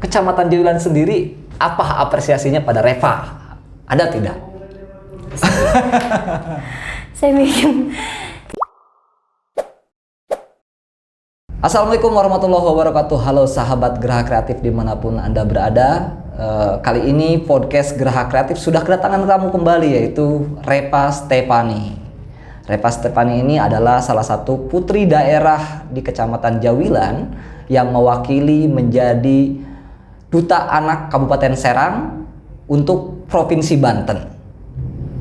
Kecamatan Jawilan sendiri, apa apresiasinya pada Reva? Ada tidak? Saya bingung. Assalamualaikum warahmatullahi wabarakatuh. Halo sahabat Geraha Kreatif dimanapun Anda berada. Kali ini podcast Geraha Kreatif sudah kedatangan tamu kembali, yaitu Reva Stephanie. Reva Stephanie ini adalah salah satu putri daerah di Kecamatan Jawilan yang mewakili menjadi Duta Anak Kabupaten Serang untuk Provinsi Banten.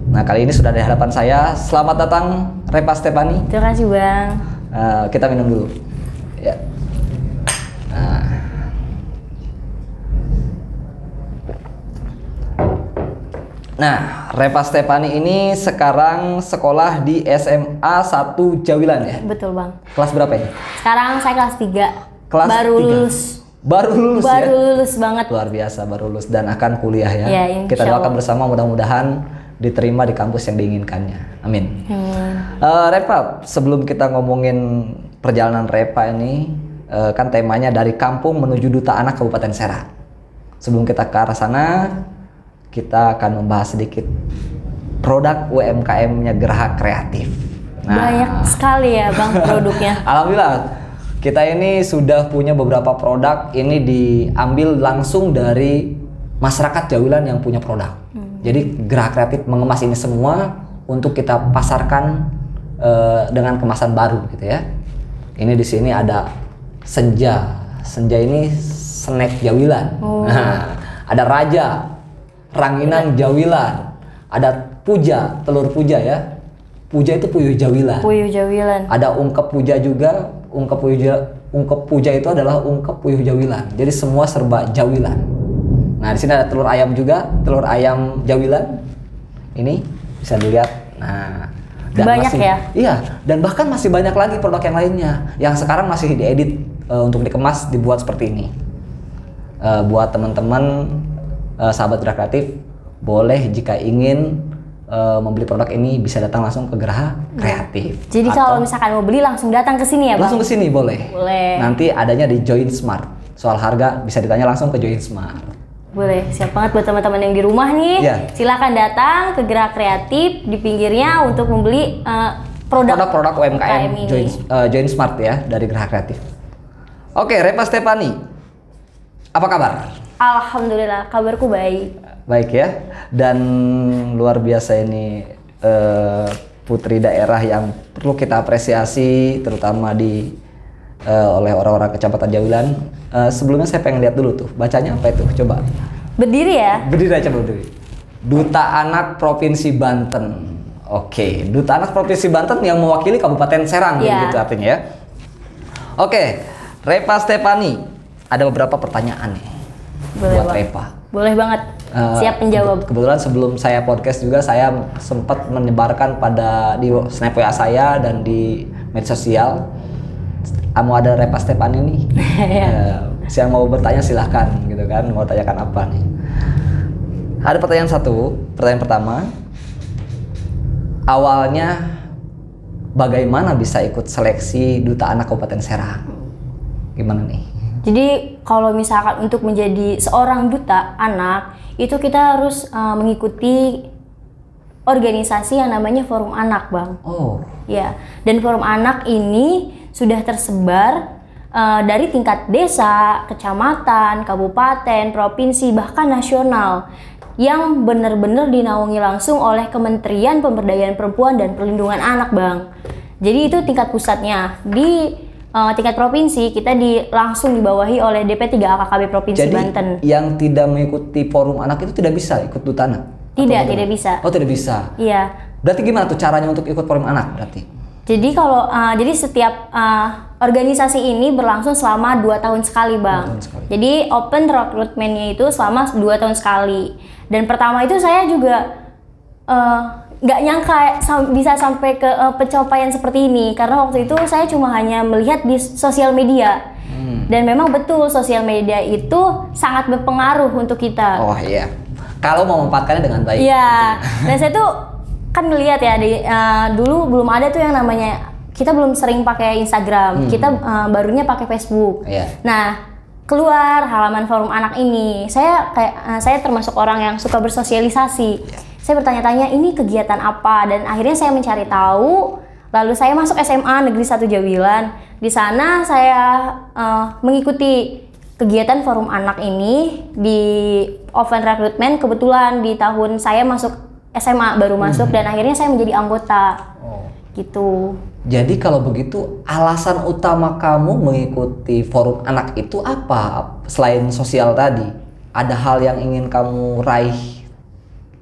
Nah, kali ini sudah di hadapan saya. Selamat datang Reva Stephanie. Terima kasih Bang. Kita minum dulu. Ya. Nah, Reva Stephanie ini sekarang sekolah di SMA 1 Jawilan ya? Betul Bang. Kelas berapa ini? Sekarang saya kelas 3. Kelas Baru 3. lulus. Baru lulus ya? Baru lulus banget. Luar biasa, baru lulus dan akan kuliah ya. Ya, Kita doakan bersama, mudah-mudahan diterima di kampus yang diinginkannya. Amin. Reva, sebelum kita ngomongin perjalanan Reva ini, kan temanya dari kampung menuju Duta Anak Kabupaten Serang. Sebelum kita ke arah sana, kita akan membahas sedikit produk UMKM-nya Geraha Kreatif. Nah, banyak sekali ya Bang produknya. Alhamdulillah, kita ini sudah punya beberapa produk. Ini diambil langsung dari masyarakat Jawilan yang punya produk. Jadi Geraha Kreatif mengemas ini semua untuk kita pasarkan dengan kemasan baru gitu ya. Ini di sini ada senja. Senja ini snack Jawilan. Nah, ada raja, ranginan Jawilan. Ada puja, telur puja ya. Puja itu puyuh Jawilan. Puyuh Jawilan. Ada ungkep puja juga. Ungkep puja itu adalah ungkep puyuh Jawilan. Jadi semua serba Jawilan. Nah, di sini ada telur ayam juga, telur ayam Jawilan. Ini bisa dilihat. Nah, dan banyak masih, ya? Iya, dan bahkan masih banyak lagi produk yang lainnya yang sekarang masih diedit untuk dikemas, dibuat seperti ini. Buat teman-teman sahabat Geraha Kreatif, boleh jika ingin membeli produk ini bisa datang langsung ke Geraha Kreatif. Jadi kalau misalkan mau beli langsung datang ke sini ya Bang? Langsung ke sini boleh. Boleh. Nanti adanya di Join Smart. Soal harga bisa ditanya langsung ke Join Smart. Boleh, siap banget buat teman-teman yang di rumah nih. Iya. Silakan datang ke Geraha Kreatif di pinggirnya untuk membeli produk-produk UMKM ini. Join Smart ya dari Geraha Kreatif. Oke, Reva Stephanie, apa kabar? Alhamdulillah, kabarku baik. Baik ya, dan luar biasa ini putri daerah yang perlu kita apresiasi, terutama oleh orang-orang Kecamatan Jawilan. Sebelumnya saya pengen lihat dulu tuh, bacanya apa itu? Coba. Berdiri ya? Berdiri aja berdiri. Duta Anak Provinsi Banten. Oke, Duta Anak Provinsi Banten yang mewakili Kabupaten Serang gitu artinya ya. Oke, Reva Stephanie, ada beberapa pertanyaan nih buat Reva. Boleh banget. Siap menjawab. Kebetulan sebelum saya podcast juga saya sempat menyebarkan di snap WA saya dan di media sosial. Mau ada Reva Stephanie nih. Siapa mau bertanya silahkan gitu kan. Mau tanyakan apa nih? Ada pertanyaan pertama. Awalnya bagaimana bisa ikut seleksi Duta Anak Kabupaten Serang? Gimana nih? Jadi kalau misalkan untuk menjadi seorang duta anak itu kita harus mengikuti organisasi yang namanya Forum Anak, Bang. Oh. Ya, dan Forum Anak ini sudah tersebar dari tingkat desa, kecamatan, kabupaten, provinsi, bahkan nasional yang benar-benar dinaungi langsung oleh Kementerian Pemberdayaan Perempuan dan Perlindungan Anak, Bang. Jadi itu tingkat pusatnya. Di tingkat provinsi kita langsung dibawahi oleh DP3 AKKB Provinsi Banten. Jadi yang tidak mengikuti Forum Anak itu tidak bisa ikut Duta Anak? Tidak bisa. Oh, tidak bisa. Iya. Berarti gimana tuh caranya untuk ikut Forum Anak berarti? Jadi kalau setiap organisasi ini berlangsung selama 2 tahun sekali, Bang. 2 tahun sekali. Jadi open recruitment-nya itu selama 2 tahun sekali. Dan pertama itu saya juga nggak nyangka bisa sampai ke pencapaian seperti ini, karena waktu itu saya cuma hanya melihat di sosial media. Dan memang betul sosial media itu sangat berpengaruh untuk kita. Oh iya, kalau mau memanfaatkannya dengan baik. Iya, dan saya tuh kan ngelihat ya dulu belum ada tuh yang namanya, kita belum sering pakai Instagram, kita barunya pakai Facebook. Iya. Nah, keluar halaman forum anak ini, saya termasuk orang yang suka bersosialisasi. Saya bertanya-tanya ini kegiatan apa, dan akhirnya saya mencari tahu. Lalu saya masuk SMA Negeri 1 Jawilan. Di sana saya mengikuti kegiatan forum anak ini di open recruitment. Kebetulan di tahun saya masuk SMA baru masuk, dan akhirnya saya menjadi anggota. Gitu. Jadi kalau begitu alasan utama kamu mengikuti forum anak itu apa? Selain sosial tadi, ada hal yang ingin kamu raih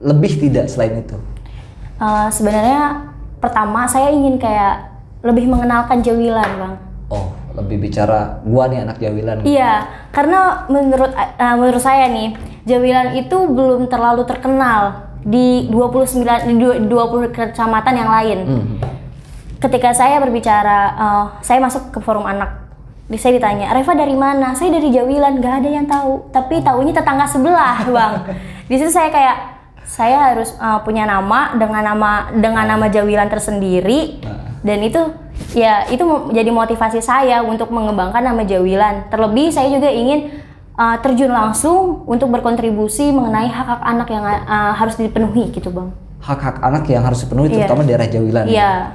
lebih tidak selain itu? Sebenarnya pertama saya ingin kayak lebih mengenalkan Jawilan, Bang. Oh, lebih bicara gua nih anak Jawilan. Iya, karena menurut saya nih, Jawilan itu belum terlalu terkenal di 20 kecamatan yang lain. Ketika saya berbicara, saya masuk ke forum anak, saya ditanya, Reva dari mana? Saya dari Jawilan, gak ada yang tahu. Tapi tahunya tetangga sebelah, Bang. Di situ saya kayak, saya harus punya nama dengan nama Jawilan tersendiri, dan itu jadi motivasi saya untuk mengembangkan nama Jawilan. Terlebih saya juga ingin terjun langsung untuk berkontribusi mengenai hak-hak anak yang harus dipenuhi gitu, Bang. Hak-hak anak yang harus dipenuhi terutama daerah Jawilan.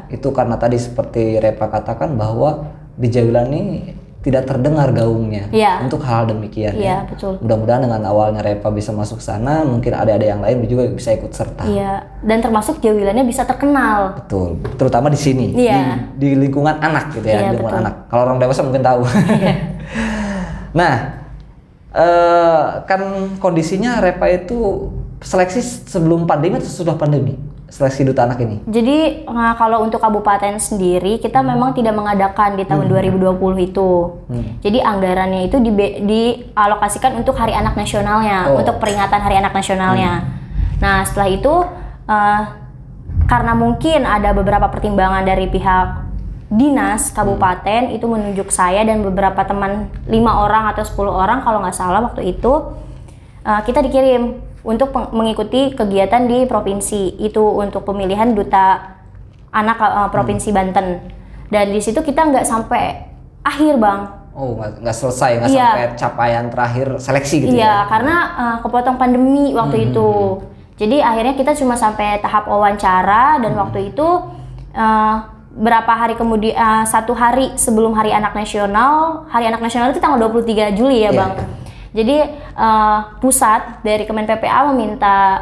Itu karena tadi seperti Repa katakan bahwa di Jawilan ini tidak terdengar gaungnya untuk hal demikian. Betul. Mudah-mudahan dengan awalnya Repa bisa masuk sana, mungkin ada yang lain juga bisa ikut serta. Dan termasuk Jawilannya bisa terkenal. Betul, terutama di sini di lingkungan anak gitu ya, lingkungan betul. anak. Kalau orang dewasa mungkin tahu. Nah, kan kondisinya Repa itu seleksi sebelum pandemi atau sudah pandemi? Seleksi duta anak ini? Jadi kalau untuk kabupaten sendiri kita memang tidak mengadakan di tahun 2020 itu. Jadi anggarannya itu dialokasikan untuk Hari Anak Nasionalnya, untuk peringatan Hari Anak Nasionalnya. Nah setelah itu karena mungkin ada beberapa pertimbangan dari pihak dinas kabupaten itu menunjuk saya dan beberapa teman 5 orang atau 10 orang kalau nggak salah waktu itu, kita dikirim untuk mengikuti kegiatan di provinsi itu untuk pemilihan duta anak provinsi Banten. Dan di situ kita nggak sampai akhir, Bang. Oh, nggak selesai, nggak sampai capaian terakhir seleksi gitu ya? Karena kepotong pandemi waktu itu. Jadi akhirnya kita cuma sampai tahap wawancara, dan waktu itu berapa hari kemudian, 1 hari sebelum Hari Anak Nasional itu tanggal 23 Juli ya, Bang. Jadi pusat dari Kemen PPA meminta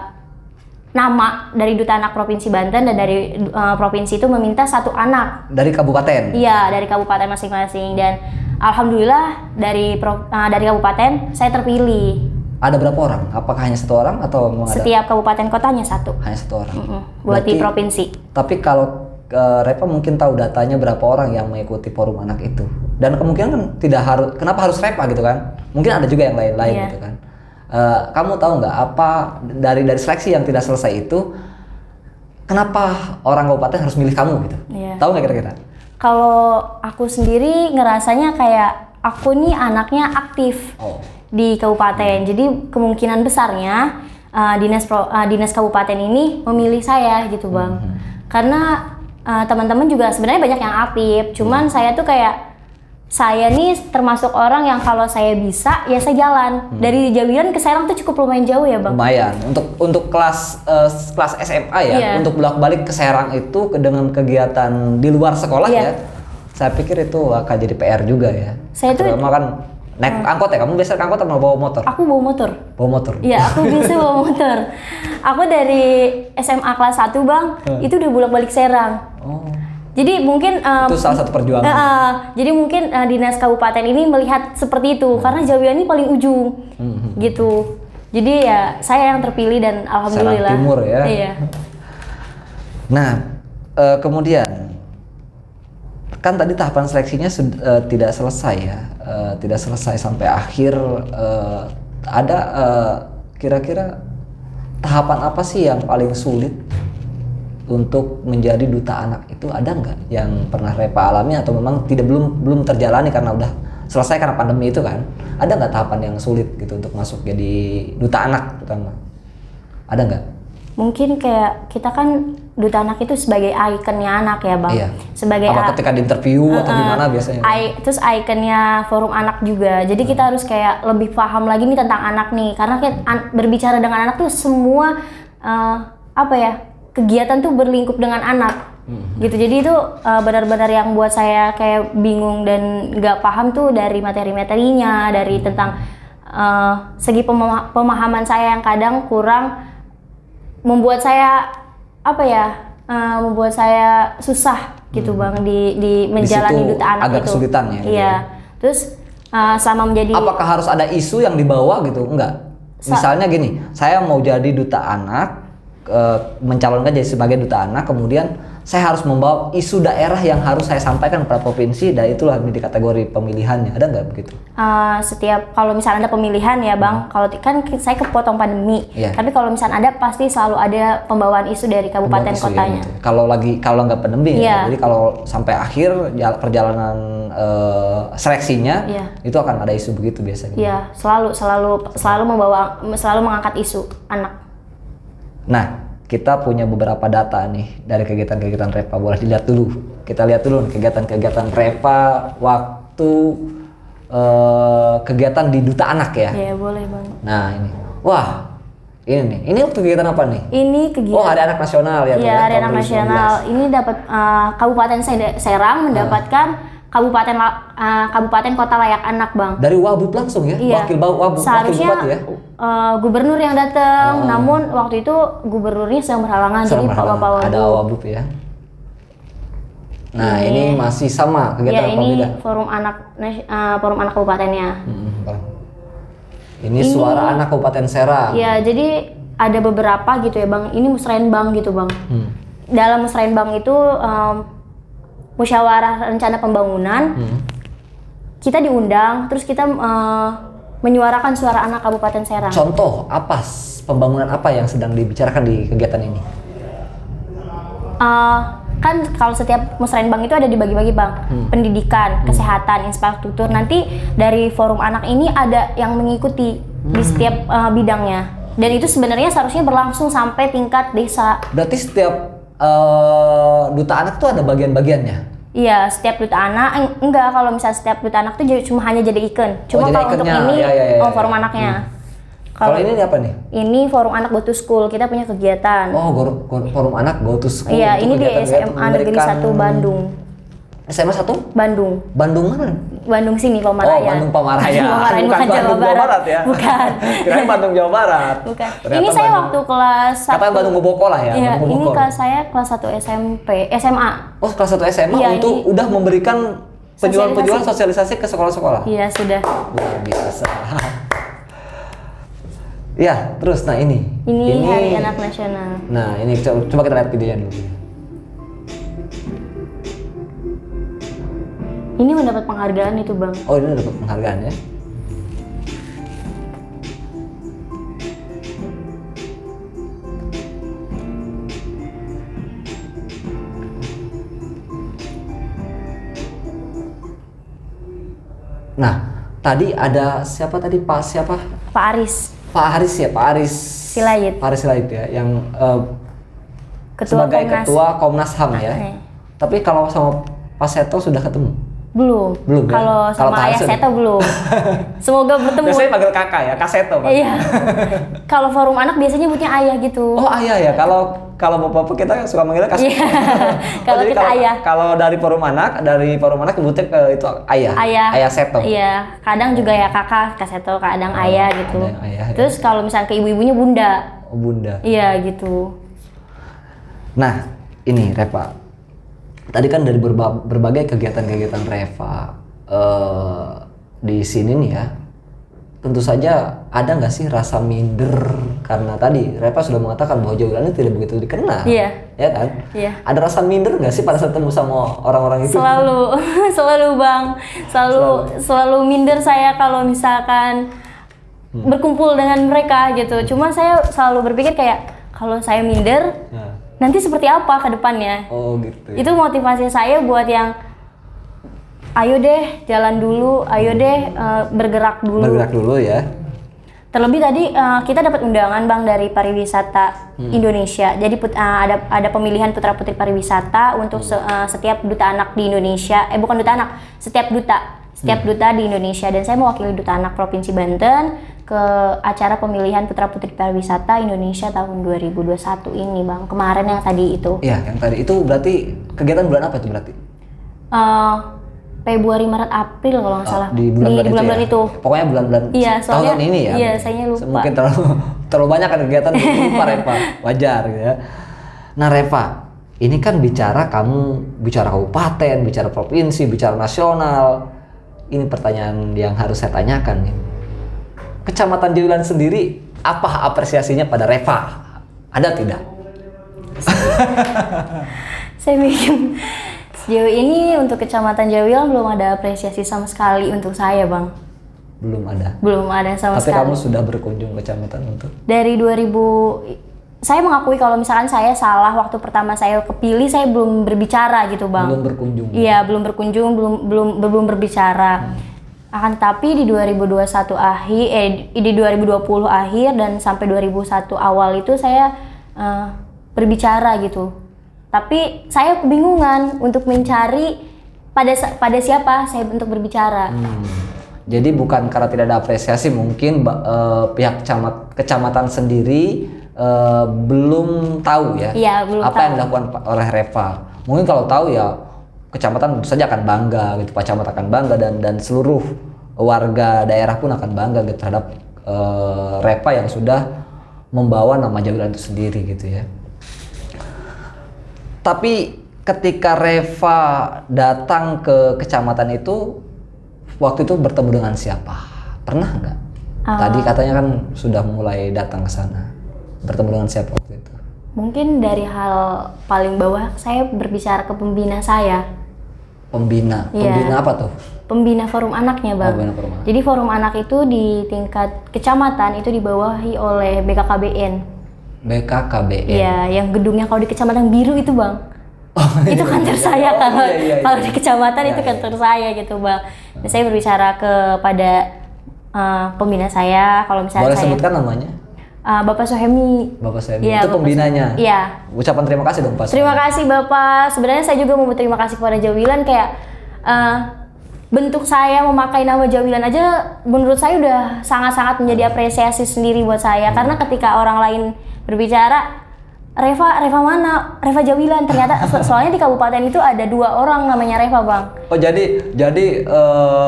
nama dari duta anak provinsi Banten, dan dari provinsi itu meminta 1 anak dari kabupaten. Iya, dari kabupaten masing-masing, dan alhamdulillah dari kabupaten saya terpilih. Ada berapa orang? Apakah hanya 1 orang atau setiap kabupaten kotanya 1? Hanya 1 orang. Buat di provinsi. Tapi kalau Repa mungkin tahu datanya berapa orang yang mengikuti forum anak itu, dan kemungkinan kan tidak harus, kenapa harus Repa gitu kan? Mungkin ada juga yang lain-lain gitu kan. Kamu tahu nggak apa dari seleksi yang tidak selesai itu, kenapa orang kabupaten harus milih kamu gitu? Tahu nggak kira-kira? Kalau aku sendiri ngerasanya kayak aku nih anaknya aktif di kabupaten, jadi kemungkinan besarnya dinas kabupaten ini memilih saya gitu, Bang. Karena teman-teman juga sebenarnya banyak yang aktif, cuman saya tuh kayak, saya nih termasuk orang yang kalau saya bisa ya saya jalan. Dari Jawilan ke Serang tuh cukup lumayan jauh ya, Bang. Lumayan. Untuk kelas SMA ya, untuk bolak-balik ke Serang itu dengan kegiatan di luar sekolah ya. Saya pikir itu akan jadi PR juga ya. Saya tuh kan naik angkot ya. Kamu biasa naik angkot atau bawa motor? Aku bawa motor. Bawa motor. Iya, aku bisa bawa motor. Aku dari SMA kelas 1, Bang, itu udah bolak-balik Serang. Jadi mungkin itu salah satu perjuangan. Jadi mungkin dinas kabupaten ini melihat seperti itu, karena Jawilan ini paling ujung, gitu. Jadi ya saya yang terpilih, dan alhamdulillah. Serang Timur ya. Iya. Nah, kemudian kan tadi tahapan seleksinya tidak selesai ya, tidak selesai sampai akhir. Ada kira-kira tahapan apa sih yang paling sulit untuk menjadi duta anak itu, ada nggak yang pernah Repa alami, atau memang belum terjalani karena udah selesai karena pandemi itu kan? Ada nggak tahapan yang sulit gitu untuk masuk jadi duta anak terutama? Ada nggak? Mungkin kayak kita kan duta anak itu sebagai ikonnya anak ya bang. Iya. Sebagai Apa ketika di interview atau gimana biasanya? terus ikonnya forum anak juga. Jadi kita harus kayak lebih paham lagi nih tentang anak nih. Karena kayak berbicara dengan anak tuh semua kegiatan tuh berlingkup dengan anak. Gitu. Jadi itu benar-benar yang buat saya kayak bingung dan nggak paham tuh dari materi-materinya, dari tentang segi pemahaman saya yang kadang kurang, membuat saya membuat saya susah gitu bang di menjalani duta anak agak itu. kesulitan ya. Iya. Terus selama menjadi, apakah harus ada isu yang dibawa gitu? Enggak. Misalnya gini, saya mau jadi duta anak, mencalonkan jadi sebagai duta anak, kemudian saya harus membawa isu daerah yang harus saya sampaikan kepada provinsi, dan itulah di kategori pemilihannya. Ada nggak begitu? Setiap kalau misalnya ada pemilihan ya bang, kalau kan saya kepotong pandemi, tapi kalau misalnya ada pasti selalu ada pembawaan isu dari kabupaten kotanya. Ya, gitu. Kalau nggak pandemi ya, jadi kalau sampai akhir perjalanan seleksinya itu akan ada isu begitu biasanya. Iya, selalu mengangkat isu anak. Nah, kita punya beberapa data nih dari kegiatan-kegiatan Reva. Boleh dilihat dulu. Kita lihat dulu nih kegiatan-kegiatan Reva waktu kegiatan di Duta Anak ya. Iya, boleh bang. Nah ini, wah ini nih. Ini kegiatan apa nih? Ini kegiatan. Oh, Hari Anak Nasional ya. Iya, Hari Anak Nasional. Ini dapat Kabupaten Serang mendapatkan Kabupaten Kota Layak Anak bang. Dari Wabub langsung ya? Iya. Wakil Wabub, seharusnya wakil bupati ya? Gubernur yang datang, namun waktu itu gubernurnya sedang berhalangan, jadi Bapak Wabub. Ada Wabub ya. Nah ini masih sama kegiatan ya, apa ini beda? forum anak kabupatennya. Ini suara anak Kabupaten Serang. Ya, jadi ada beberapa gitu ya bang. Ini musrenbang gitu bang. Dalam musrenbang itu musyawarah rencana pembangunan. Kita diundang, terus kita menyuarakan suara anak Kabupaten Serang. Contoh apa pembangunan apa yang sedang dibicarakan di kegiatan ini? Kan kalau setiap musrenbang itu ada dibagi-bagi bang, pendidikan, kesehatan, infrastruktur. Nanti dari forum anak ini ada yang mengikuti di setiap bidangnya. Dan itu sebenarnya seharusnya berlangsung sampai tingkat desa. Berarti setiap duta anak tuh ada bagian-bagiannya? Iya, setiap duta anak enggak, kalau misalnya setiap duta anak tuh cuma hanya jadi ikon. Cuma kalau untuk ini forum anaknya. Kalau ini apa nih? Ini forum anak go to school, kita punya kegiatan. Oh, forum anak go to school. Iya, ini di SMA Negeri 1 Bandung. SMA 1? Bandung. Bandung mana? Bandung sini, Pamaraya. Oh, Bandung Pamaraya. bukan Bandung Jawa Barat ya? Bukan. Kirain Bandung Jawa Barat. Bukan. Ini saya waktu kelas 1. Kata Bandung Boboko lah ya? Iya, ini saya kelas 1 SMA. Oh, kelas 1 SMA iya, untuk udah memberikan penjualan sosialisasi ke sekolah-sekolah? Iya, sudah. Luar biasa. Ya, terus ini Hari Anak Nasional. Nah, ini coba kita lihat videonya dulu. Ini mendapat penghargaan itu, Bang. Oh, ini dapat penghargaan ya. Nah, tadi ada siapa tadi? Pak Aris. Pak Aris Sirait. Pak Aris Sirait ya, yang sebagai Ketua Komnas HAM ya. Tapi kalau sama Pak Seto sudah ketemu? Belum ya? Kalau sama Ayah Seto belum. Semoga bertemu. Biasanya panggil kakak ya, Kak Seto. Iya. Kalau forum anak biasanya nyebutnya ayah gitu. Oh, ayah ya. Kalau bapak kita suka manggilnya Kak Seto. Kalau kita ayah. Kalau dari forum anak nyebutnya ke itu ayah. Ayah Seto. Iya. Kadang juga ya kakak, Kak Seto, kadang ayah gitu. Ayah, terus kalau misalnya ke ibu-ibunya bunda. Oh, bunda. Iya gitu. Nah, ini Reva. Tadi kan dari berbagai kegiatan-kegiatan Reva di sini nih ya, tentu saja ada nggak sih rasa minder, karena tadi Reva sudah mengatakan bahwa Jawilan ini tidak begitu dikenal, ya kan? Iya. Ada rasa minder nggak sih pada saat ketemu sama orang-orang itu? Selalu Bang, selalu minder saya kalau misalkan berkumpul dengan mereka gitu. Cuma saya selalu berpikir kayak kalau saya minder. Nanti seperti apa ke depannya? Oh gitu ya. Itu motivasi saya buat yang ayo deh jalan dulu, ayo deh bergerak dulu. Bergerak dulu ya. Terlebih tadi kita dapat undangan Bang dari pariwisata Indonesia. Jadi ada pemilihan putra-putri pariwisata untuk setiap duta anak di Indonesia. Bukan duta anak, setiap duta di Indonesia. Dan saya mewakili duta anak Provinsi Banten ke acara pemilihan putra-putri pariwisata Indonesia tahun 2021 ini Bang. Kemarin yang tadi itu. Iya, yang tadi itu berarti kegiatan bulan apa itu berarti? Februari, Maret, April kalau nggak salah. Di bulan-bulan itu. Pokoknya bulan-bulan tahun ini ya. Iya, saya lupa. Mungkin terlalu banyak kan kegiatan, lupa Reva. Wajar gitu ya. Nah Reva, ini kan kamu bicara kabupaten, bicara provinsi, bicara nasional. Ini pertanyaan yang harus saya tanyakan nih. Kecamatan Jawilan sendiri, apa apresiasinya pada Reva? Ada tidak? Saya bikin sejauh ini untuk Kecamatan Jawilan belum ada apresiasi sama sekali untuk saya Bang. Belum ada? Belum ada sama sekali. Tapi kamu sudah berkunjung ke kecamatan untuk? Dari 2000, saya mengakui kalau misalkan saya salah waktu pertama saya kepilih, saya belum berbicara gitu Bang. Belum berkunjung? Iya, belum berkunjung, belum berbicara. Akan tapi di 2021 di 2020 akhir dan sampai 2001 awal itu saya berbicara gitu. Tapi saya kebingungan untuk mencari pada siapa saya untuk berbicara. Jadi bukan karena tidak ada apresiasi, mungkin pihak kecamatan sendiri belum tahu ya, belum apa tahu yang dilakukan oleh Reva. Mungkin kalau tahu ya kecamatan tentu saja akan bangga gitu, Pak Camat akan bangga dan seluruh warga daerah pun akan bangga gitu terhadap Reva yang sudah membawa nama Jawilan itu sendiri gitu ya. Tapi ketika Reva datang ke kecamatan itu, waktu itu bertemu dengan siapa? Pernah nggak? Tadi katanya kan sudah mulai datang ke sana. Bertemu dengan siapa waktu itu? Mungkin dari hal paling bawah, saya berbicara ke pembina saya. Pembina? Pembina apa tuh? Pembina forum anaknya Bang. Pembina forum anak. Jadi forum anak itu di tingkat kecamatan itu dibawahi oleh BKKBN. BKKBN. Iya, yang gedungnya kalau di kecamatan biru itu Bang. Itu kantor saya kalau di kecamatan itu kantor saya gitu Bang. Dan saya berbicara kepada pembina saya kalau misalnya boleh sebutkan namanya? Bapak Sohemi. Bapak Sohemi. Ya, itu pembinanya. Iya. Ucapan terima kasih dong Pak. Terima kasih Bapak. Sebenarnya saya juga mau berterima kasih kepada Jawilan kayak bentuk saya memakai nama Jawilan aja menurut saya udah sangat-sangat menjadi apresiasi sendiri buat saya. Karena ketika orang lain berbicara, Reva mana? Reva Jawilan. Ternyata soalnya di kabupaten itu ada 2 orang namanya Reva Bang. Oh jadi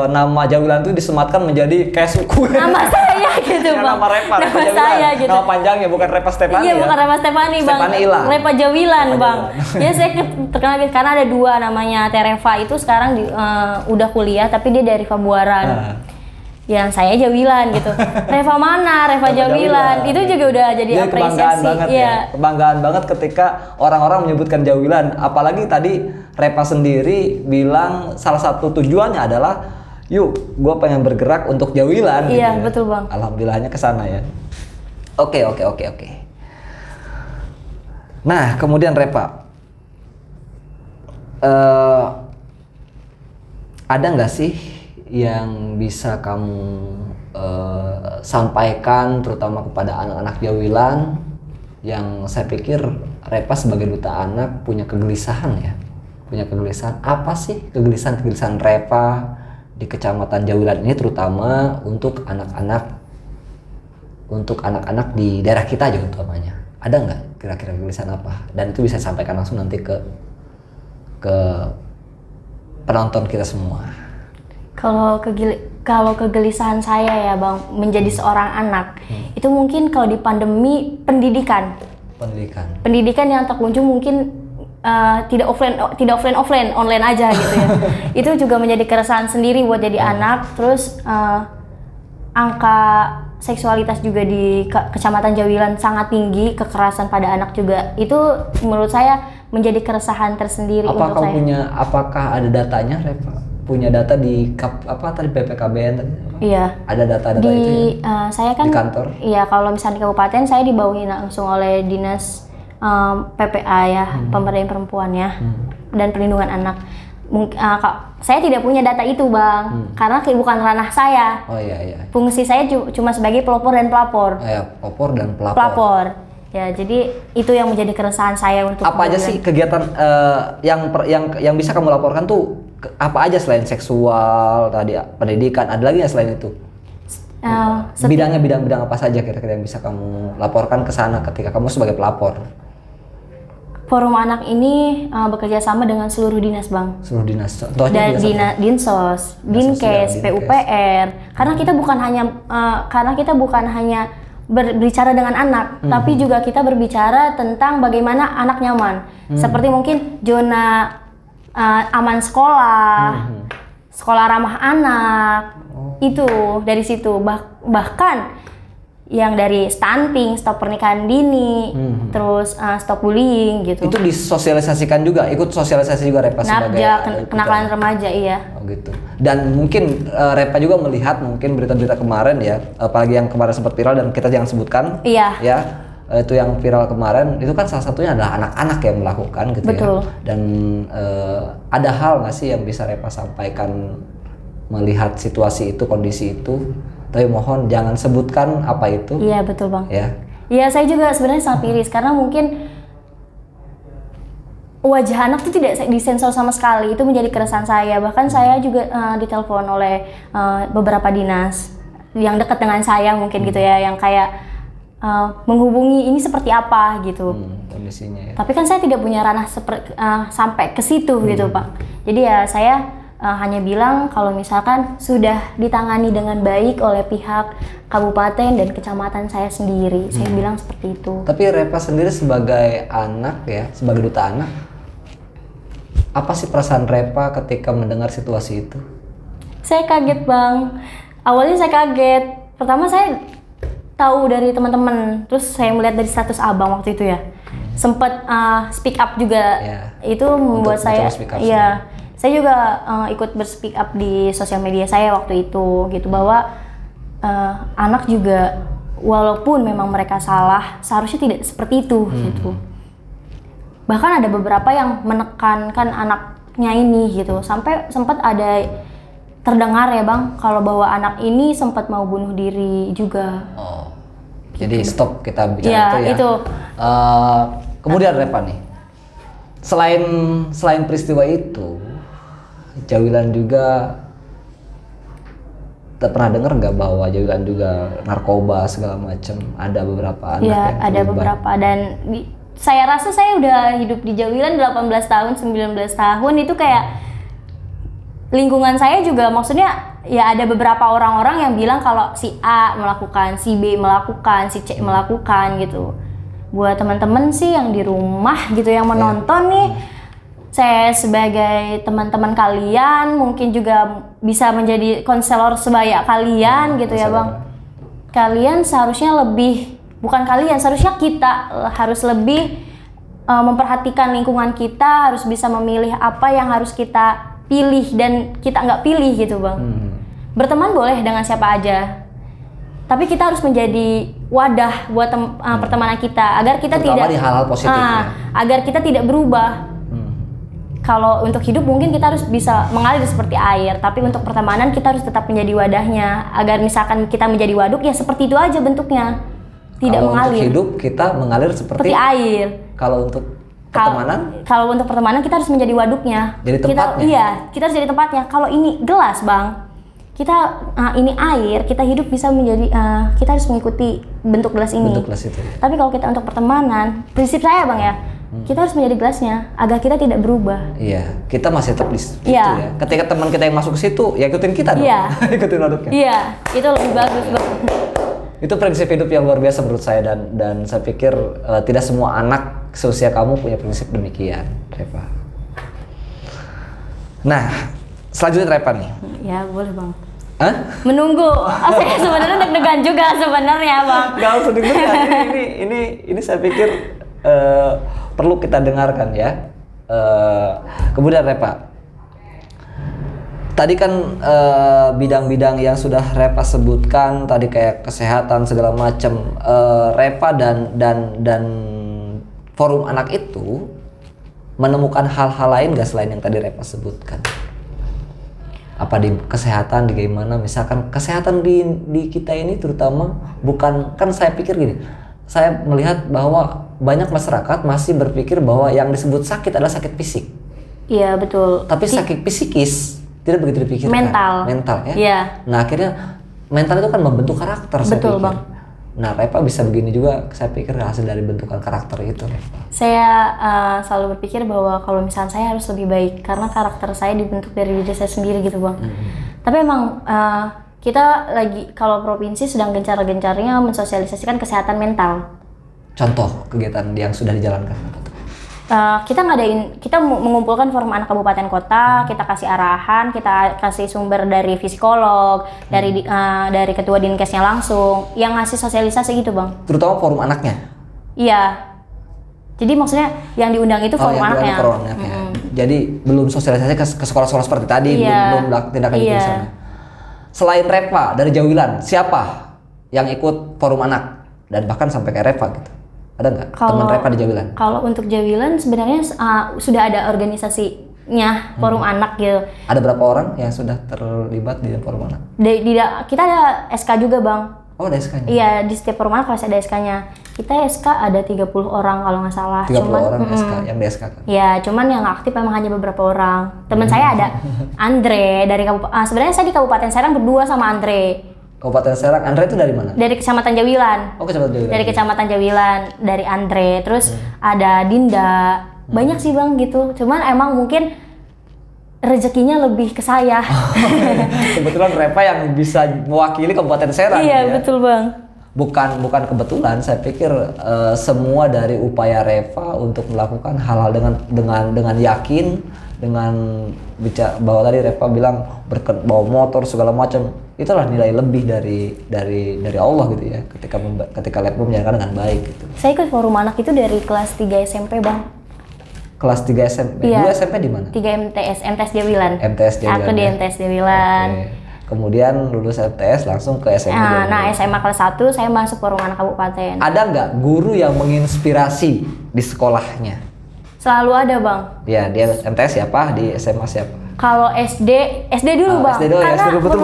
nama Jawilan itu disematkan menjadi kayak suku. Nama saya gitu ya, Bang. Nama Reva saya gitu. Nama panjangnya bukan Reva Stefani. Iya ya? bukan Reva Stefani Bang. Stefani hilang. Reva Jawilan Bang. Ya saya terkenal karena ada 2 namanya. Tereva itu sekarang udah kuliah tapi dia dari Pabuaran. Yang saya Jawilan gitu. Reva mana? Reva Jawilan. Itu juga udah jadi apresiasi. Kebanggaan banget ya. Kebanggaan banget ketika orang-orang menyebutkan Jawilan. Apalagi tadi Reva sendiri bilang salah satu tujuannya adalah yuk gue pengen bergerak untuk Jawilan. Iya gitu ya. betul Bang. Alhamdulillahnya kesana ya. Oke. Nah kemudian Reva, ada nggak sih yang bisa kamu sampaikan terutama kepada anak-anak Jawilan yang saya pikir Reva sebagai duta anak punya kegelisahan ya, apa sih kegelisahan Reva di kecamatan Jawilan ini terutama untuk anak-anak di daerah kita aja utamanya, ada nggak kira-kira kegelisahan apa dan itu bisa sampaikan langsung nanti ke penonton kita semua. Kalau kegelisahan saya ya Bang menjadi seorang anak itu mungkin kalau di pandemi pendidikan yang terkunjung mungkin tidak offline online aja gitu ya. Itu juga menjadi keresahan sendiri buat jadi anak. Terus angka seksualitas juga di Kecamatan Jawilan sangat tinggi, kekerasan pada anak juga. Itu menurut saya menjadi keresahan tersendiri untuk saya. Apakah ada datanya Reva? Punya data di BPKBN tadi? Iya. Ada data-data itu ya? Saya kan di kantor? Iya, kalau misalnya di kabupaten saya dibawahi langsung oleh dinas PPA ya, pemberdayaan perempuan ya, dan perlindungan anak. Saya tidak punya data itu bang, karena bukan ranah saya. Oh iya. Fungsi saya cuma sebagai pelopor dan pelapor. Ya, pelopor dan pelapor. Pelapor. Ya, jadi itu yang menjadi keresahan saya untuk. Apa aja sih kegiatan yang bisa kamu laporkan tuh apa aja selain seksual tadi, pendidikan, ada lagi nggak selain itu? Bidangnya bidang apa saja kira-kira yang bisa kamu laporkan ke sana ketika kamu sebagai pelapor? Forum Anak ini bekerja sama dengan seluruh dinas bang. Seluruh dinas. Contohnya Dan Dinsos, Dinkes, PUPR. Karena kita bukan hanya berbicara dengan anak, tapi juga kita berbicara tentang bagaimana anak nyaman. Seperti mungkin zona aman sekolah, sekolah ramah anak. Itu dari situ bahkan yang dari stunting, stop pernikahan dini, terus stop bullying gitu. Itu disosialisasikan juga, ikut sosialisasi juga Repa sebagai kenakalan remaja, iya. Oh gitu. Dan mungkin Repa juga melihat mungkin berita-berita kemarin ya, apalagi yang kemarin sempat viral dan kita jangan sebutkan. Iya. Ya, itu yang viral kemarin itu kan salah satunya adalah anak-anak yang melakukan gitu. Betul. Ya. Dan ada hal nggak sih yang bisa Repa sampaikan melihat situasi itu, kondisi itu? Tapi mohon jangan sebutkan apa itu. Iya betul bang. Ya. Iya saya juga sebenarnya sangat miris karena mungkin wajah anak itu tidak disensor sama sekali. Itu menjadi keresahan saya. Bahkan saya juga ditelepon oleh beberapa dinas yang dekat dengan saya mungkin gitu ya, yang kayak menghubungi ini seperti apa gitu. Kondisinya ya. Tapi kan saya tidak punya ranah sampai ke situ gitu pak. Jadi ya saya hanya bilang kalau misalkan sudah ditangani dengan baik oleh pihak kabupaten dan kecamatan saya sendiri. Saya bilang seperti itu. Tapi Repa sendiri sebagai anak ya, sebagai duta anak, apa sih perasaan Repa ketika mendengar situasi itu? Saya kaget bang. Awalnya saya kaget. Pertama saya tahu dari teman-teman. Terus saya melihat dari status abang waktu itu ya. Sempat speak up juga. Itu membuat saya. Iya. Saya juga ikut berspeak up di sosial media saya waktu itu gitu, bahwa anak juga walaupun memang mereka salah seharusnya tidak seperti itu gitu. Bahkan ada beberapa yang menekankan anaknya ini gitu, sampai sempat ada terdengar ya bang kalau bahwa anak ini sempat mau bunuh diri juga. Oh, gitu. Jadi stop kita bicara ya, itu ya. Itu. Kemudian Repa nih, selain peristiwa itu, Jawilan juga pernah dengar nggak bahwa Jawilan juga narkoba segala macam, ada beberapa anak ya, yang ada terlibat. beberapa, dan saya rasa saya udah hidup di Jawilan 18 tahun 19 tahun itu kayak lingkungan saya juga, maksudnya ya ada beberapa orang-orang yang bilang kalau si A melakukan, si B melakukan, si C melakukan gitu. Buat teman-teman sih yang di rumah gitu yang menonton nih, saya sebagai teman-teman kalian mungkin juga bisa menjadi konselor sebaya kalian gitu ya bang. Kalian seharusnya lebih, bukan kalian, seharusnya kita harus lebih memperhatikan lingkungan kita, harus bisa memilih apa yang harus kita pilih dan kita nggak pilih gitu bang. Berteman boleh dengan siapa aja, tapi kita harus menjadi wadah buat pertemanan kita agar kita terutama tidak di hal-hal positif ya. Agar kita tidak berubah. Kalau untuk hidup mungkin kita harus bisa mengalir seperti air, tapi untuk pertemanan kita harus tetap menjadi wadahnya. Agar misalkan kita menjadi waduk ya seperti itu aja bentuknya, tidak kalau mengalir. Untuk hidup kita mengalir seperti air. Kalau untuk pertemanan? Kalau untuk pertemanan kita harus menjadi waduknya. Jadi tempatnya? Kita harus jadi tempatnya. Kalau ini gelas bang, kita ini air, kita hidup bisa menjadi, kita harus mengikuti bentuk gelas ini. Bentuk gelas itu. Tapi kalau kita untuk pertemanan, prinsip saya bang ya, kita harus menjadi gelasnya agar kita tidak berubah. Iya, kita masih tetap di situ Iya. ya. Ketika teman kita yang masuk ke situ, ya ikutin kita dong. Iya. Ikutin waduknya. Iya, itu lebih bagus bang. Itu prinsip hidup yang luar biasa menurut saya, dan saya pikir tidak semua anak seusia kamu punya prinsip demikian, Repa. Nah, selanjutnya Repa nih. Ya boleh bang. Hah? Menunggu. Saya sebenarnya deg-degan juga sebenarnya bang. Gak usah deg-degan. Ini saya pikir perlu kita dengarkan ya. Kemudian Repa, tadi kan bidang-bidang yang sudah Repa sebutkan tadi kayak kesehatan segala macam, Repa dan forum anak itu menemukan hal-hal lain nggak selain yang tadi Repa sebutkan? Apa di kesehatan, di gimana? Misalkan kesehatan di kita ini terutama bukan, kan saya pikir gini, saya melihat bahwa banyak masyarakat masih berpikir bahwa yang disebut sakit adalah sakit fisik. Iya betul. Tapi sakit psikis tidak begitu dipikirkan. Mental ya. Iya. Nah akhirnya mental itu kan membentuk karakter. Betul, saya pikir. Bang. Nah Repa bisa begini juga, saya pikir hasil dari bentukan karakter itu, Repa. Saya selalu berpikir bahwa kalau misalnya saya harus lebih baik karena karakter saya dibentuk dari diri saya sendiri gitu Bang. Tapi emang kita lagi kalau provinsi sedang gencar-gencarnya mensosialisasikan kesehatan mental. Contoh kegiatan yang sudah dijalankan apa tuh? Kita mengumpulkan forum anak kabupaten kota, kita kasih arahan, kita kasih sumber dari psikolog, dari ketua dinkesnya langsung, yang ngasih sosialisasi gitu Bang. Terutama forum anaknya? Iya. Jadi maksudnya yang diundang itu forum anaknya. Forum anaknya. Jadi belum sosialisasi ke sekolah-sekolah seperti tadi, belum tindak lanjut di sana. Selain Repa dari Jawilan, siapa yang ikut forum anak dan bahkan sampai ke Repa gitu? Ada nggak teman Repa di Jawilan? Kalau untuk Jawilan sebenarnya sudah ada organisasinya forum anak gitu. Ada berapa orang yang sudah terlibat di forum anak? Kita ada SK juga Bang. Oh ada SK-nya? Iya, di setiap forum anak pasti ada SK-nya. Kita SK ada 30 orang kalau nggak salah. 30 orang SK yang di SK kan? Iya, cuman yang aktif memang hanya beberapa orang. Teman saya ada Andre dari Kabupaten. Sebenarnya saya di Kabupaten Serang berdua sama Andre. Kabupaten Serang, Andre itu dari mana? Dari Kecamatan Jawilan. Oh, Kecamatan Jawilan. Dari Kecamatan Jawilan, dari Andre. Terus ada Dinda. Banyak sih Bang gitu. Cuman emang mungkin rezekinya lebih ke saya. Kebetulan Repa yang bisa mewakili Kabupaten Serang. Iya, betul Bang. Bukan kebetulan, saya pikir semua dari upaya Repa untuk melakukan hal-hal dengan yakin, dengan bicara bahwa tadi Repa bilang bawa motor segala macam, itulah nilai lebih dari Allah gitu ya, ketika Repa menjalankan dengan baik gitu. Saya ikut forum anak itu dari kelas 3 SMP Bang. Kelas 3 SMP? Iya. 2 SMP di mana? 3 MTS Jawilan. MTS Jawilan. Aku di ya? MTS Jawilan. Okay. Kemudian lulus MTS langsung ke SMA. Nah, SMA kelas 1 saya masuk forum anak kabupaten. Ada nggak guru yang menginspirasi di sekolahnya? Selalu ada Bang. Ya, dia MTS siapa, di SMA siapa? Kalau SD dulu Bang. SD dulu ya, karena SD dulu, betul.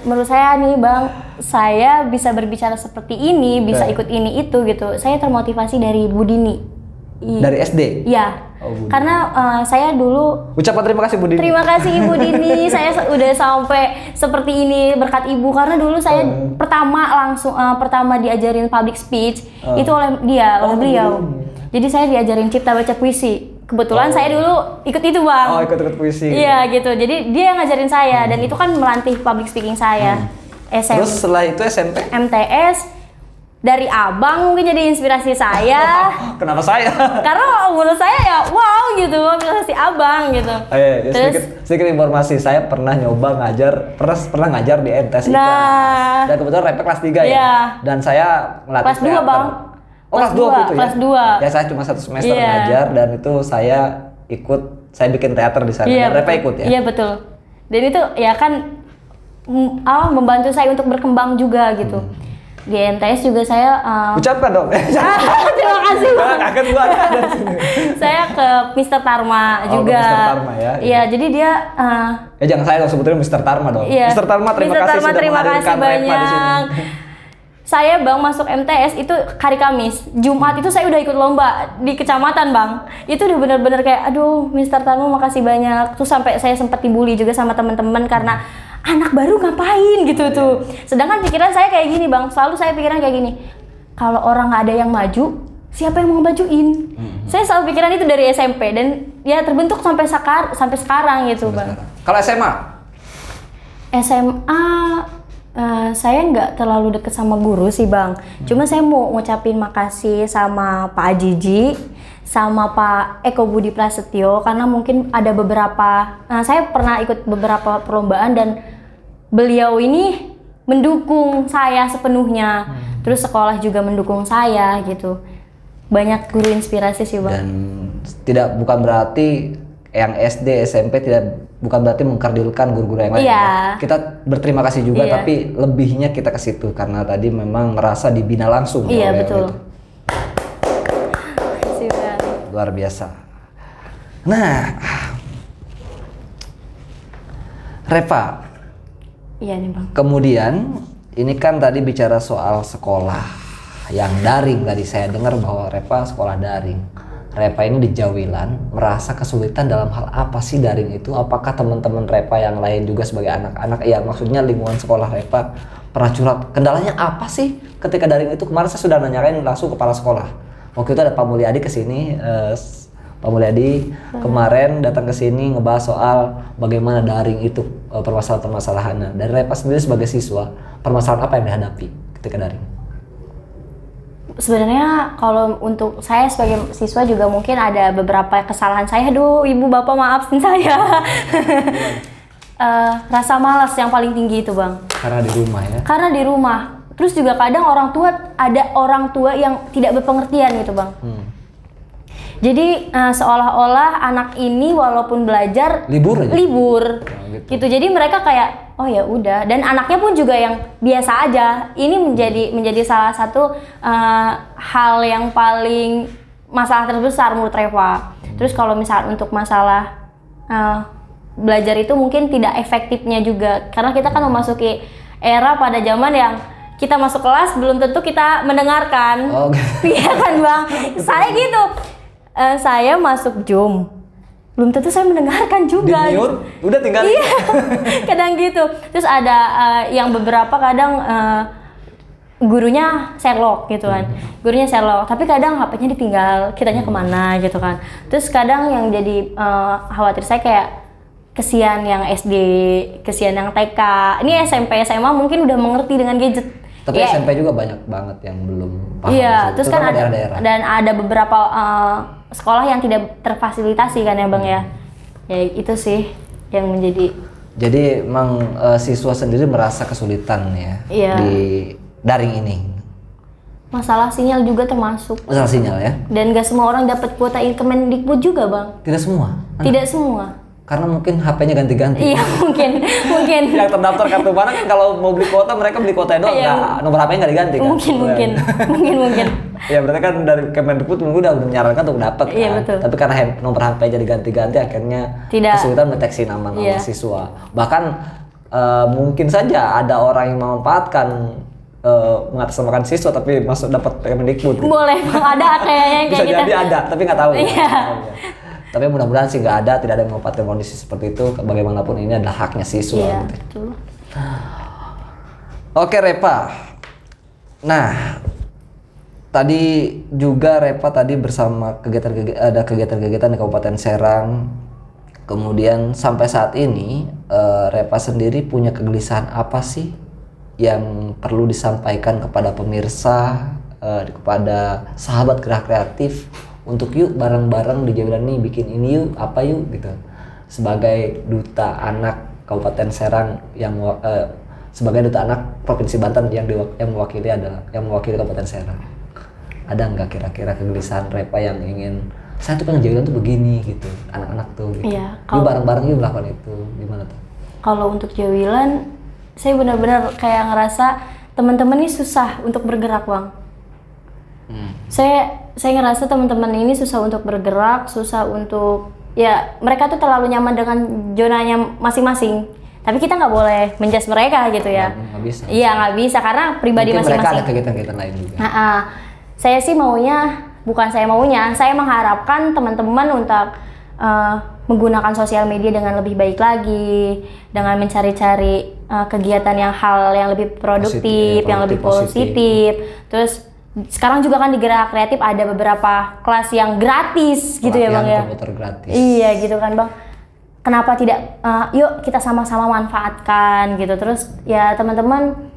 menurut saya nih Bang, saya bisa berbicara seperti ini, bisa ikut ini itu gitu. Saya termotivasi dari Bu Dini. Dari SD? Iya. Oh, karena saya dulu ucapan terima kasih Bu Dini. Terima kasih Ibu Dini. Saya udah sampai seperti ini berkat Ibu, karena dulu saya pertama diajarin public speech itu oleh beliau. Jadi saya diajarin cipta baca puisi. Kebetulan saya dulu ikut itu Bang. Oh, ikut puisi. Iya gitu. Jadi dia yang ngajarin saya dan itu kan melatih public speaking saya. Terus setelah itu SMP? MTS dari Abang mungkin jadi inspirasi saya. Kenapa saya? Karena menurut saya ya wow gitu, inspirasi Abang gitu. Sedikit informasi, saya pernah nyoba pernah ngajar di MTS IPA. Dan kebetulan Repa kelas 3 ya. Dan saya melatih kelas 2 Bang. Oh, kelas 2 gitu ya? Kelas 2. Ya saya cuma 1 semester ngajar dan itu saya bikin teater di sana. Dan Repa ikut ya? Iya betul. Dan itu ya kan membantu saya untuk berkembang juga gitu. Di MTS juga saya ucapkan dong. Terima kasih Bang. Kaget gua. Saya ke Mr. Tarma juga. Mr. Tarma ya. Iya, jadi dia jangan saya dong sebutin Mr. Tarma dong. Iya. Mr. Tarma terima kasih sudah menghadirkan Repa di sini. Saya Bang masuk MTS itu hari Kamis. Jumat itu saya udah ikut lomba di kecamatan Bang. Itu udah bener-bener kayak aduh Mr. Tarma makasih banyak. Terus sampai saya sempat dibully juga sama teman-teman karena anak baru ngapain gitu tuh. Sedangkan pikiran saya kayak gini Bang, selalu saya pikiran kayak gini. Kalau orang nggak ada yang maju, siapa yang mau majuin? Saya selalu pikiran itu dari SMP dan ya terbentuk sampai sekarang gitu Bang. Kalau SMA? SMA saya nggak terlalu deket sama guru sih Bang. Cuma saya mau ngucapin makasih sama Pak Ajiji, sama Pak Eko Budi Prasetyo karena mungkin ada beberapa saya pernah ikut beberapa perlombaan dan beliau ini mendukung saya sepenuhnya. Terus sekolah juga mendukung saya gitu. Banyak guru inspirasi sih Bang. Dan bukan berarti yang SD, SMP bukan berarti mengkerdilkan guru-guru yang lain. Iya. Kita berterima kasih juga tapi lebihnya kita ke situ karena tadi memang merasa dibina langsung. Iya betul. luar biasa. Nah, Reva, Iya nih Bang. kemudian ini kan tadi bicara soal sekolah yang daring, tadi saya dengar bahwa Reva sekolah daring. Reva ini di Jawilan merasa kesulitan dalam hal apa sih daring itu? Apakah teman-teman Reva yang lain juga sebagai anak-anak, ya maksudnya lingkungan sekolah Reva pernah curhat kendalanya apa sih ketika daring itu? Kemarin saya sudah nanyain langsung kepala sekolah. Waktu itu ada Pak Mulyadi kesini, Pak Mulyadi kemarin datang ke sini ngebahas soal bagaimana daring itu, permasalahan-permasalahannya. Dari Reva sendiri sebagai siswa, permasalahan apa yang dihadapi ketika daring? Sebenarnya kalau untuk saya sebagai siswa juga mungkin ada beberapa kesalahan saya. Aduh, ibu bapak maafin saya. Rasa malas yang paling tinggi itu Bang. Karena di rumah ya? Karena di rumah. Terus juga kadang ada orang tua yang tidak berpengertian gitu Bang. Jadi seolah-olah anak ini walaupun belajar Libur aja? libur gitu. gitu. Jadi mereka kayak oh ya udah, dan anaknya pun juga yang biasa aja. Ini menjadi salah satu hal yang paling masalah terbesar menurut Reva. Terus kalau misalnya untuk masalah belajar itu mungkin tidak efektifnya juga, karena kita kan memasuki era pada zaman yang kita masuk kelas belum tentu kita mendengarkan. Oh, Iya kan Bang? Saya gitu. Saya masuk Zoom, belum tentu saya mendengarkan juga. Di mute, udah tinggal. Iya, kadang gitu. Terus ada yang beberapa kadang gurunya Sherlock gitu kan, gurunya Sherlock, tapi kadang HP-nya ditinggal, kitanya kemana gitu kan. Terus kadang yang jadi khawatir saya kayak kesian yang SD, kesian yang TK, ini SMP, SMA mungkin udah mengerti dengan gadget. Tapi Ya, SMP juga banyak banget yang belum paham. iya, terus kan ada daerah-daerah. dan ada beberapa sekolah yang tidak terfasilitasi kan ya Bang ya. Ya itu sih yang menjadi. Jadi emang siswa sendiri merasa kesulitan ya Iya. di daring ini. Masalah sinyal juga termasuk. Masalah sinyal ya? Dan gak semua orang dapat kuota Kemendikbud juga Bang. Tidak semua. Tidak semua. Karena mungkin HP-nya ganti-ganti. Iya mungkin. Yang terdaftar kartu mana kan kalau mau beli kuota mereka beli kuota doang, Iya. nggak, nomor HP-nya nggak diganti kan? Mungkin. Ya berarti kan dari Kemendikbud mungkin udah menyarankan untuk dapat kan. Iya, betul. Tapi karena nomor HP-nya diganti-ganti akhirnya Tidak. kesulitan mendeteksi nama-nama Iya. siswa. Bahkan mungkin saja ada orang yang memanfaatkan mengatasnamakan siswa tapi masuk dapat Kemendikbud. Boleh Bang, ada kayaknya yang Bisa kayak gitu. jadi ada, tapi nggak tahu ya. Iya. Tapi mudah-mudahan sih nggak ada, tidak ada yang memanfaatkan kondisi seperti itu. Bagaimanapun ini adalah haknya siswa. Iya, Gitu. betul. Oke Repa. Nah, tadi juga Repa tadi bersama kegiatan-kegiatan di Kabupaten Serang. Kemudian sampai saat ini Repa sendiri punya kegelisahan apa sih yang perlu disampaikan kepada pemirsa, kepada sahabat gerak kreatif untuk yuk bareng-bareng di Jawilan nih bikin ini yuk, apa yuk gitu. Sebagai duta anak Kabupaten Serang yang sebagai duta anak Provinsi Banten yang mewakili Kabupaten Serang. Ada nggak kira-kira kegelisahan Repa yang ingin saya tuh pengen Jawilan tuh begini gitu, anak-anak tuh gitu. Iya, Yuk bareng-bareng yuk melakukan itu, gimana tuh? Kalau untuk Jawilan, saya benar-benar kayak ngerasa teman-teman ini susah untuk bergerak Bang. Saya ngerasa teman-teman ini susah untuk bergerak, susah untuk ya mereka tuh terlalu nyaman dengan zonanya masing-masing. Tapi kita nggak boleh menjudge mereka gitu ya. Nggak bisa. Iya nggak bisa karena pribadi Mungkin mereka masing-masing. ada kegiatan-kegiatan lain juga. Saya sih saya mengharapkan teman-teman untuk menggunakan sosial media dengan lebih baik lagi, dengan mencari-cari kegiatan hal yang lebih produktif, yang lebih positif. Terus sekarang juga kan di Gerak Kreatif ada beberapa kelas yang gratis gitu ya Bang ya. Komputer gratis. Iya gitu kan Bang. Kenapa tidak yuk kita sama-sama manfaatkan gitu. Terus ya teman-teman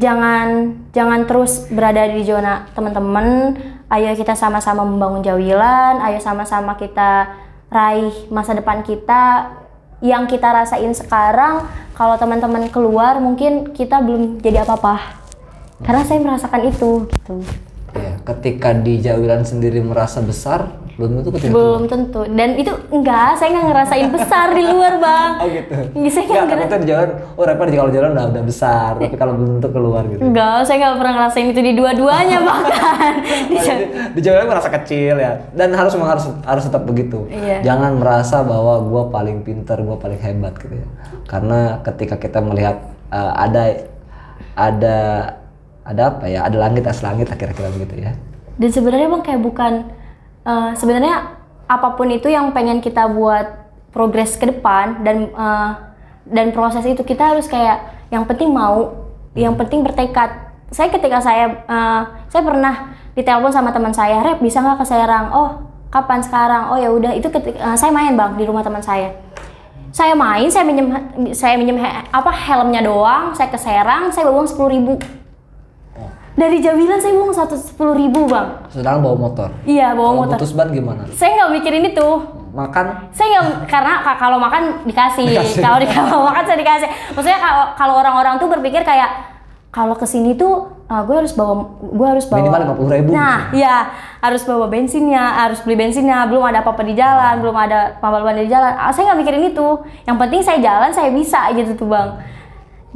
jangan terus berada di zona teman-teman. Ayo kita sama-sama membangun Jawilan, ayo sama-sama kita raih masa depan kita. Yang kita rasain sekarang, kalau teman-teman keluar mungkin kita belum jadi apa-apa. Karena saya merasakan itu gitu. Ya, ketika di Jawilan sendiri merasa besar, Belum tentu ketika Belum tentu. Dan itu enggak, saya nggak ngerasain besar di luar, Bang. Oh gitu. Saya Enggak, takutnya di jalan, oh Repa di kalau jalan udah besar, tapi kalau belum tentu keluar gitu. Enggak, saya nggak pernah ngerasain itu di dua-duanya bahkan. Di jalan merasa kecil ya, dan harus tetap begitu. Iya. Jangan merasa bahwa gue paling pintar, gue paling hebat gitu ya. Karena ketika kita melihat ada apa ya, ada langit atas langit lah kira-kira begitu ya. Dan sebenarnya Bang kayak bukan sebenarnya apapun itu yang pengen kita buat progres ke depan dan proses itu kita harus kayak yang penting mau, yang penting bertekad. Ketika saya pernah ditelepon sama teman saya, Rep bisa nggak ke Serang? Oh kapan sekarang? Oh ya udah, itu ketika saya main Bang di rumah teman saya. Saya main, saya minjem helmnya doang, saya ke Serang, saya bawa uang 10.000. Dari Jawilan saya bawa 10.000 Bang. Sedang bawa motor. Iya, bawa motor. Putus ban gimana? Saya nggak mikirin itu. Makan? Saya nggak, karena kalau makan dikasih. Kalau makan saya dikasih. Maksudnya kalau orang-orang tuh berpikir kayak kalau kesini tuh gue harus bawa minimal 50.000. Nah, ya harus bawa bensinnya, harus beli bensinnya. Belum ada apa-apa di jalan, belum ada pembaluan di jalan. Saya nggak mikirin itu. Yang penting saya jalan, saya bisa gitu tuh Bang.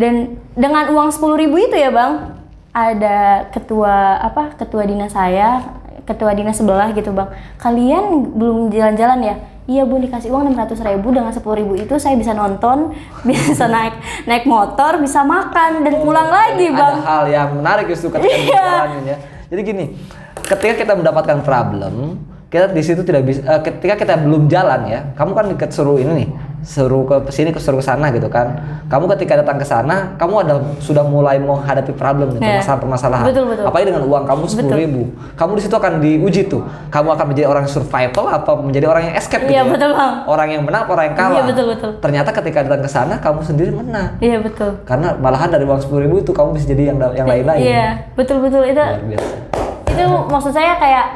Dan dengan uang 10.000 itu ya Bang, ada ketua dinas saya, ketua dinas sebelah gitu Bang. Kalian belum jalan-jalan ya? Iya Bu, dikasih uang 600.000, dengan 10.000 itu saya bisa nonton, bisa naik motor, bisa makan dan pulang lagi Bang. Ada hal yang menarik justru ketika jalan ya. Jadi gini, ketika kita mendapatkan problem, kita di situ tidak bisa. Ketika kita belum jalan ya, kamu kan suruh ini nih, suruh ke sini, suruh ke sana gitu kan. Kamu ketika datang ke sana, kamu sudah mulai mau hadapi problem, permasalahan. Betul. Apalagi dengan uang kamu 10.000, kamu di situ akan diuji tuh. Kamu akan menjadi orang survival atau menjadi orang yang escape gitu ya. Betul Bang. Orang yang menang, orang yang kalah. Iya betul. Ternyata ketika datang ke sana, kamu sendiri menang. Iya betul. Karena malahan dari uang 10.000 itu kamu bisa jadi yang lain-lain. Iya betul itu. Luar biasa. Itu maksud saya kayak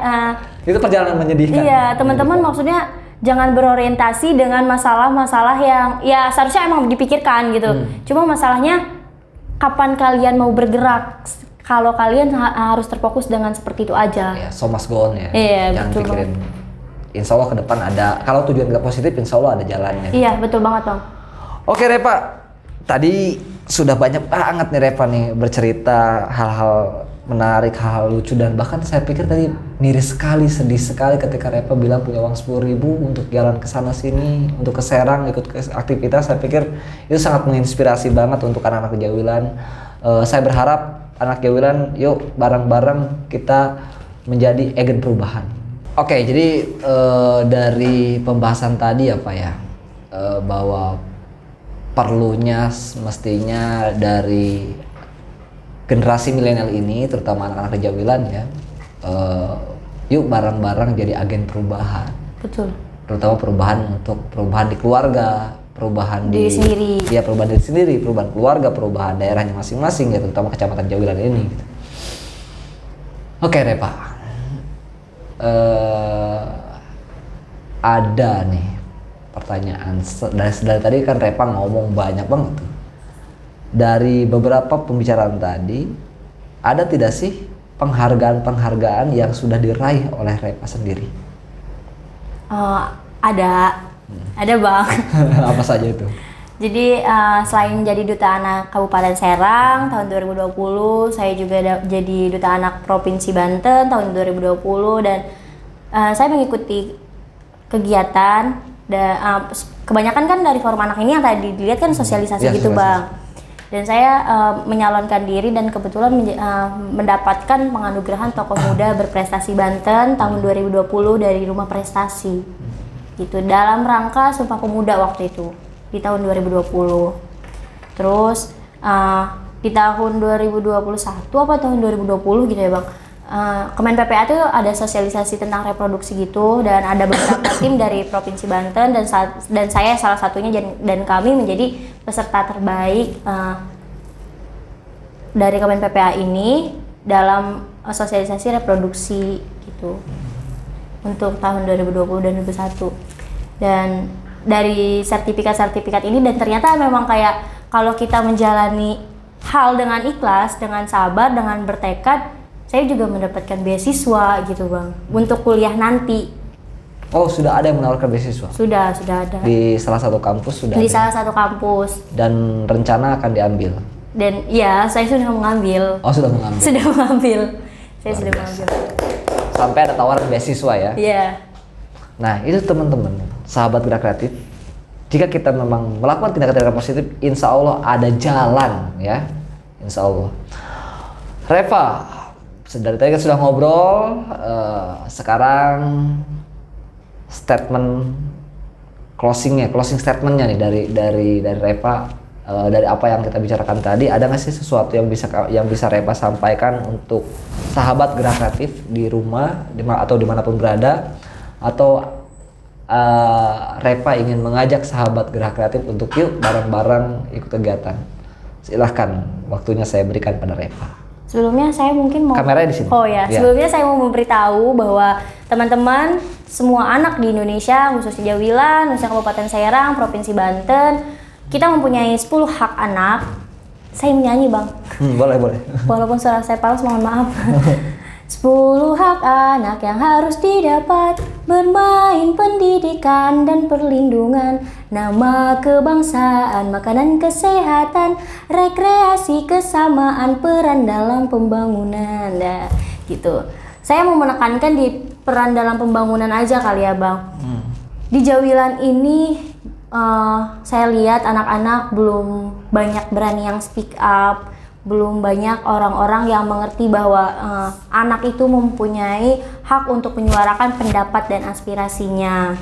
itu perjalanan menyedihkan. Iya, teman-teman maksudnya jangan berorientasi dengan masalah-masalah yang ya seharusnya emang dipikirkan gitu. Cuma masalahnya kapan kalian mau bergerak? Kalau kalian harus terfokus dengan seperti itu aja. Ya, so must go on ya. Iya, jangan betul pikirin. Insya Allah ke depan ada. Kalau tujuan nggak positif, insya Allah ada jalannya. Iya, betul banget Bang. Oke Repa, tadi sudah banyak banget nih Repa nih bercerita hal-hal menarik, hal lucu, dan bahkan saya pikir tadi miris sekali, sedih sekali ketika Repa bilang punya uang 10.000 untuk jalan ke sana sini, untuk ke Serang, ikut ke aktivitas. Saya pikir itu sangat menginspirasi banget untuk anak-anak Jawilan. Saya berharap anak Jawilan, yuk bareng-bareng kita menjadi agen perubahan. Oke, jadi dari pembahasan tadi apa ya, bahwa perlunya mestinya dari generasi milenial ini, terutama anak-anak Jawilan ya, yuk bareng-bareng jadi agen perubahan. Betul. Terutama perubahan di keluarga, perubahan diri sendiri. Ya, perubahan diri sendiri, perubahan keluarga, perubahan daerahnya masing-masing ya, terutama kecamatan Jawilan ini. Gitu. Oke Repa, ada nih pertanyaan dari tadi kan Repa ngomong banyak banget tuh. Dari beberapa pembicaraan tadi, ada tidak sih penghargaan-penghargaan yang sudah diraih oleh Repa sendiri? Ada Bang. Apa saja itu? Jadi selain jadi Duta Anak Kabupaten Serang tahun 2020, saya juga jadi Duta Anak Provinsi Banten tahun 2020, dan saya mengikuti kegiatan. Kebanyakan kan dari forum anak ini yang tadi dilihat kan sosialisasi gitu Bang. Dan saya menyalonkan diri dan kebetulan mendapatkan penganugerahan tokoh muda berprestasi Banten tahun 2020 dari Rumah Prestasi. Gitu, dalam rangka Sumpah Pemuda waktu itu di tahun 2020. Terus di tahun 2021 apa tahun 2020 gitu ya Bang. Kemen PPA itu ada sosialisasi tentang reproduksi gitu, dan ada beberapa tim dari Provinsi Banten dan saya salah satunya, dan kami menjadi peserta terbaik dari Kemen PPA ini dalam sosialisasi reproduksi gitu untuk tahun 2020 dan 2021. Dan dari sertifikat ini, dan ternyata memang kayak kalau kita menjalani hal dengan ikhlas, dengan sabar, dengan bertekad, saya juga mendapatkan beasiswa gitu Bang untuk kuliah nanti Oh, sudah ada yang menawarkan beasiswa? Sudah ada. Di salah satu kampus sudah Di ada? salah satu kampus. Dan rencana akan diambil? Dan ya, saya sudah mengambil. Oh, sudah mengambil? Sudah mengambil. Saya Luar sudah biasa. mengambil. Sampai ada tawaran beasiswa ya? Iya. Nah, itu teman-teman, sahabat gerak kreatif. Jika kita memang melakukan tindakan-tindakan positif, insya Allah ada jalan ya. Insya Allah. Reva, dari tadi kita sudah ngobrol, sekarang statement closing statementnya nih dari Reva, dari apa yang kita bicarakan tadi, ada nggak sih sesuatu yang bisa Reva sampaikan untuk sahabat gerak kreatif di rumah atau dimanapun berada, atau Reva ingin mengajak sahabat gerak kreatif untuk yuk bareng-bareng ikut kegiatan? Silahkan, waktunya saya berikan pada Reva. Sebelumnya saya mungkin mau Kameranya di sini. Oh ya, sebelumnya saya mau memberitahu bahwa teman-teman semua anak di Indonesia, khususnya Jawilan, khususnya Kabupaten Serang, Provinsi Banten, kita mempunyai 10 hak anak. Saya menyanyi, Bang. Boleh. Walaupun suara saya palas, mohon maaf. 10 hak anak yang harus didapat: bermain, pendidikan, dan perlindungan, nama kebangsaan, makanan kesehatan, rekreasi, kesamaan, peran dalam pembangunan. Nah, gitu. Saya mau menekankan di peran dalam pembangunan aja kali ya, Bang. Di Jawilan ini saya lihat anak-anak belum banyak berani yang speak up, belum banyak orang-orang yang mengerti bahwa anak itu mempunyai hak untuk menyuarakan pendapat dan aspirasinya.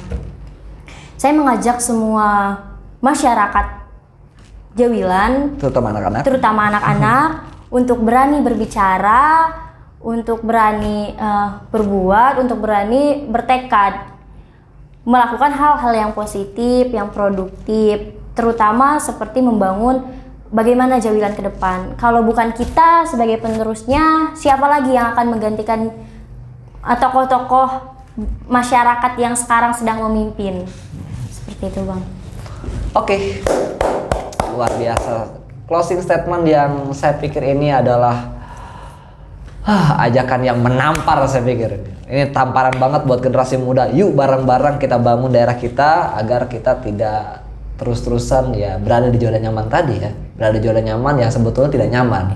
Saya mengajak semua masyarakat Jawilan, terutama anak-anak, untuk berani berbicara, untuk berani berbuat, untuk berani bertekad melakukan hal-hal yang positif, yang produktif, terutama seperti membangun bagaimana Jawilan ke depan. Kalau bukan kita sebagai penerusnya, siapa lagi yang akan menggantikan tokoh-tokoh masyarakat yang sekarang sedang memimpin? Seperti itu, Bang. Oke. Luar biasa. Closing statement yang saya pikir ini adalah ajakan yang menampar, saya pikir. Ini tamparan banget buat generasi muda. Yuk bareng-bareng kita bangun daerah kita agar kita tidak terus-terusan ya berada di zona nyaman tadi ya. Berada di zona nyaman yang sebetulnya tidak nyaman.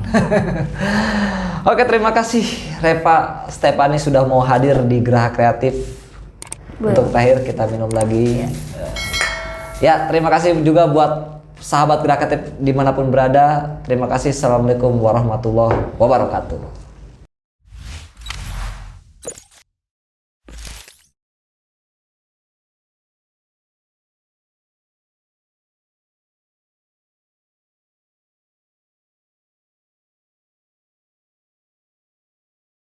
Oke, terima kasih Reva Stefani sudah mau hadir di Geraha Kreatif. Untuk terakhir kita minum lagi. Ya, terima kasih juga buat sahabat Geraha Kreatif dimanapun berada. Terima kasih. Assalamualaikum warahmatullahi wabarakatuh.